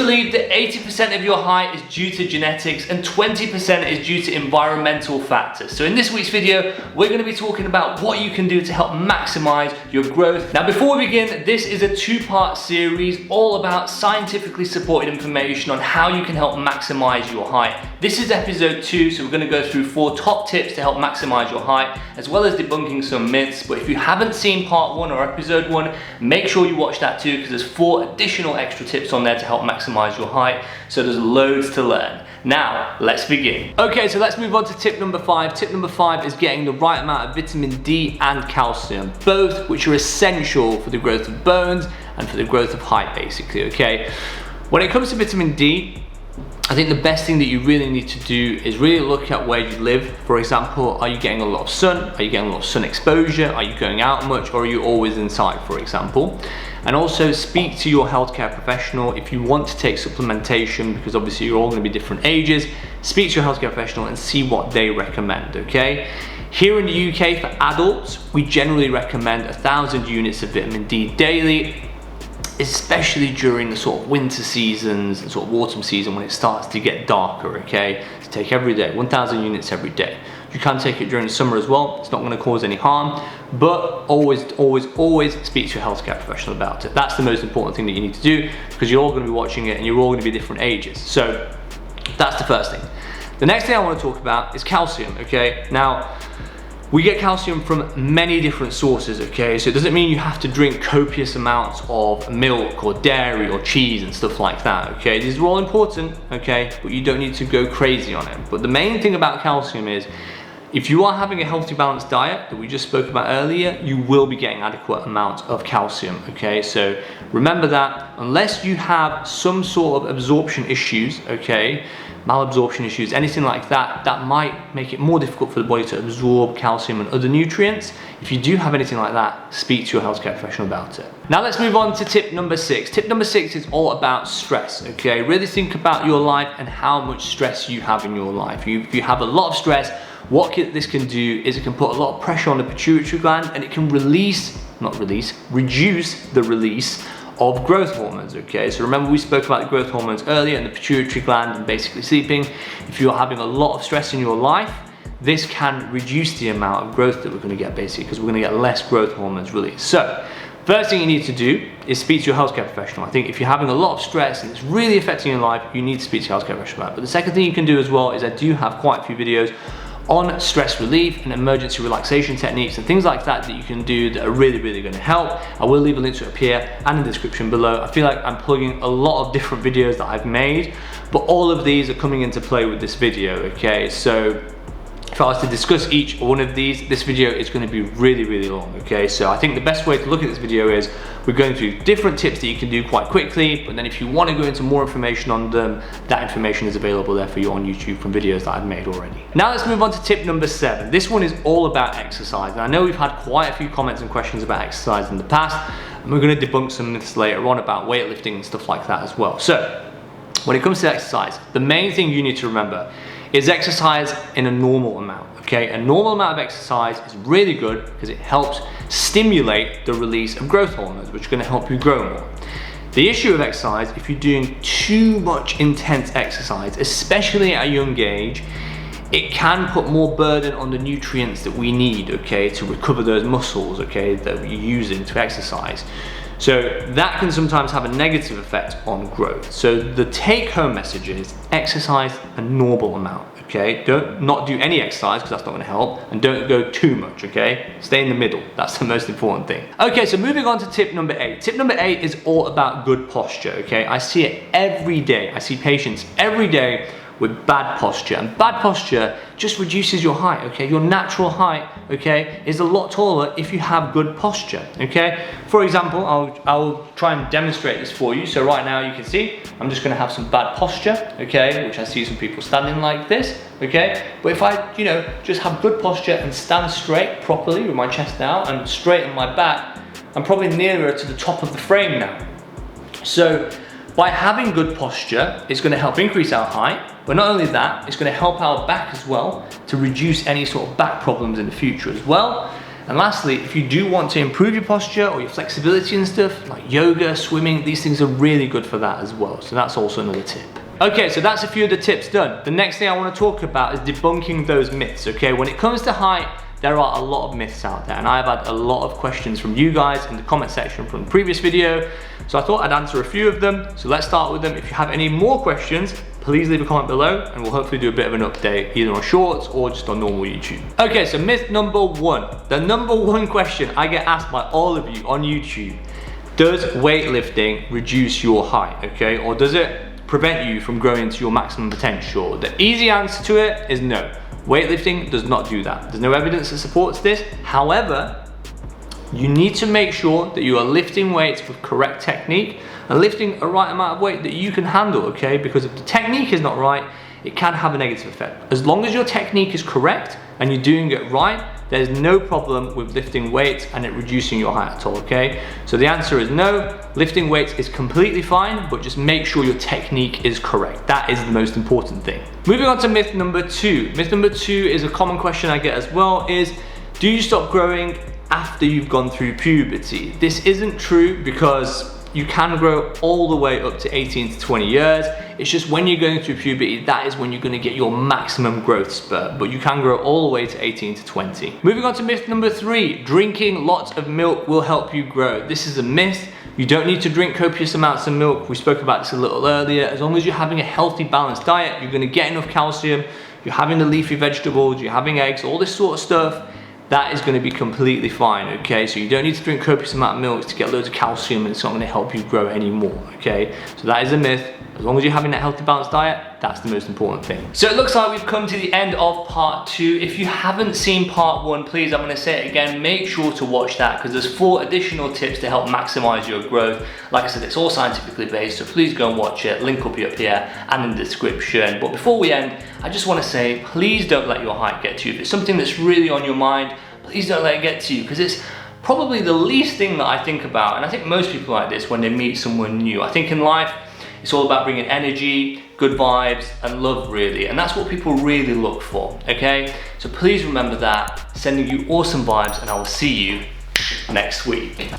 believe that 80% of your height is due to genetics and 20% is due to environmental factors. So in this week's video, we're going to be talking about what you can do to help maximize your growth. Now, before we begin, this is a two-part series all about scientifically supported information on how you can help maximize your height. This is episode 2, so we're going to go through 4 top tips to help maximize your height, as well as debunking some myths. But if you haven't seen part 1 or episode 1, make sure you watch that too, because there's 4 additional extra tips on there to help maximize your height. So there's loads to learn. Now, let's begin. Okay, so let's move on to tip number 5. Tip number 5 is getting the right amount of vitamin D and calcium, both which are essential for the growth of bones and for the growth of height, basically, okay? When it comes to vitamin D, I think the best thing that you really need to do is really look at where you live. For example, are you getting a lot of sun? Are you getting a lot of sun exposure? Are you going out much, or are you always inside, for example? And also speak to your healthcare professional if you want to take supplementation, because obviously you're all going to be different ages. Speak to your healthcare professional and see what they recommend, okay? Here in the UK, for adults, we generally recommend 1,000 units of vitamin D daily, especially during the sort of winter seasons and sort of autumn season when it starts to get darker, okay? So take every day, 1,000 units every day. You can take it during the summer as well. It's not going to cause any harm, but always speak to your healthcare professional about it. That's the most important thing that you need to do, because you're all going to be watching it and you're all going to be different ages. So that's the first thing. The next thing I want to talk about is calcium, okay? Now, we get calcium from many different sources, okay? So it doesn't mean you have to drink copious amounts of milk or dairy or cheese and stuff like that, okay? These are all important, okay? But you don't need to go crazy on it. But the main thing about calcium is, if you are having a healthy, balanced diet that we just spoke about earlier, you will be getting adequate amounts of calcium, okay? So remember that unless you have some sort of absorption issues, okay, malabsorption issues, anything like that, that might make it more difficult for the body to absorb calcium and other nutrients. If you do have anything like that, speak to your healthcare professional about it. Now let's move on to tip number 6. Tip number 6 is all about stress, okay? Really think about your life and how much stress you have in your life. If you have a lot of stress, what this can do is it can put a lot of pressure on the pituitary gland, and it can reduce the release of growth hormones, okay? So remember, we spoke about the growth hormones earlier and the pituitary gland and basically sleeping. If you're having a lot of stress in your life, this can reduce the amount of growth that we're going to get, basically, because we're going to get less growth hormones released. So first thing you need to do is speak to your healthcare professional. I think if you're having a lot of stress and it's really affecting your life, you need to speak to your healthcare professional about it. But the second thing you can do as well is I do have quite a few videos on stress relief and emergency relaxation techniques and things like that that you can do that are really going to help. I will leave a link to it up here and in the description below. I feel like I'm plugging a lot of different videos that I've made, but all of these are coming into play with this video, okay? So if I was to discuss each one of these, this video is going to be really long, okay? So I think the best way to look at this video is we're going through different tips that you can do quite quickly, but then if you want to go into more information on them, that information is available there for you on YouTube from videos that I've made already. Now let's move on to tip number 7. This one is all about exercise. And I know we've had quite a few comments and questions about exercise in the past, and we're going to debunk some myths later on about weightlifting and stuff like that as well. So when it comes to exercise, the main thing you need to remember is exercise in a normal amount, okay? A normal amount of exercise is really good because it helps stimulate the release of growth hormones, which are going to help you grow more. The issue of exercise, if you're doing too much intense exercise, especially at a young age, it can put more burden on the nutrients that we need, okay, to recover those muscles, okay, that we're using to exercise. So that can sometimes have a negative effect on growth. So the take-home message is exercise a normal amount, okay? Don't not do any exercise, because that's not going to help, and don't go too much, okay? Stay in the middle. That's the most important thing. Okay, so moving on to tip number 8. Tip number 8 is all about good posture, okay? I see it every day. I see patients every day with bad posture, and bad posture just reduces your height, okay? Your natural height, okay, is a lot taller if you have good posture, okay? For example, I'll try and demonstrate this for you. So right now you can see I'm just going to have some bad posture, okay, which I see some people standing like this, okay? But if I, just have good posture and stand straight properly with my chest out and straighten my back, I'm probably nearer to the top of the frame now. So by having good posture, it's going to help increase our height, but not only that, it's going to help our back as well to reduce any sort of back problems in the future as well. And lastly, if you do want to improve your posture or your flexibility and stuff, like yoga, swimming, these things are really good for that as well. So that's also another tip. Okay, so that's a few of the tips done. The next thing I want to talk about is debunking those myths, okay? When it comes to height, there are a lot of myths out there, and I've had a lot of questions from you guys in the comment section from the previous video, so I thought I'd answer a few of them. So let's start with them. If you have any more questions, please leave a comment below and we'll hopefully do a bit of an update either on shorts or just on normal YouTube. Okay, so myth number one. The number one question I get asked by all of you on YouTube: does weightlifting reduce your height, okay? Or does it prevent you from growing to your maximum potential? The easy answer to it is no. Weightlifting does not do that. There's no evidence that supports this. However, you need to make sure that you are lifting weights with correct technique and lifting a right amount of weight that you can handle, okay? Because if the technique is not right, it can have a negative effect. As long as your technique is correct and you're doing it right, there's no problem with lifting weights and it reducing your height at all, okay? So the answer is no. Lifting weights is completely fine, but just make sure your technique is correct. That is the most important thing. Moving on to myth number two. Myth number two is a common question I get as well, is do you stop growing after you've gone through puberty? This isn't true, because you can grow all the way up to 18 to 20 years. It's just when you're going through puberty, that is when you're going to get your maximum growth spurt, but you can grow all the way to 18 to 20. Moving on to myth number three, drinking lots of milk will help you grow. This is a myth. You don't need to drink copious amounts of milk. We spoke about this a little earlier. As long as you're having a healthy, balanced diet, you're going to get enough calcium, you're having the leafy vegetables, you're having eggs, all this sort of stuff, that is going to be completely fine, okay? So you don't need to drink copious amount of milk to get loads of calcium, and it's not going to help you grow anymore, okay? So that is a myth. As long as you're having that healthy, balanced diet, that's the most important thing. So it looks like we've come to the end of part two. If you haven't seen part one, please, I'm going to say it again, make sure to watch that, because there's 4 additional tips to help maximize your growth. Like I said, it's all scientifically based, so please go and watch it. Link will be up here and in the description. But before we end, I just want to say, please don't let your height get to you. If it's something that's really on your mind, please don't let it get to you, because it's probably the least thing that I think about. And I think most people like this when they meet someone new. I think in life, it's all about bringing energy, good vibes, and love, really. And that's what people really look for, okay? So please remember that. Sending you awesome vibes, and I will see you next week.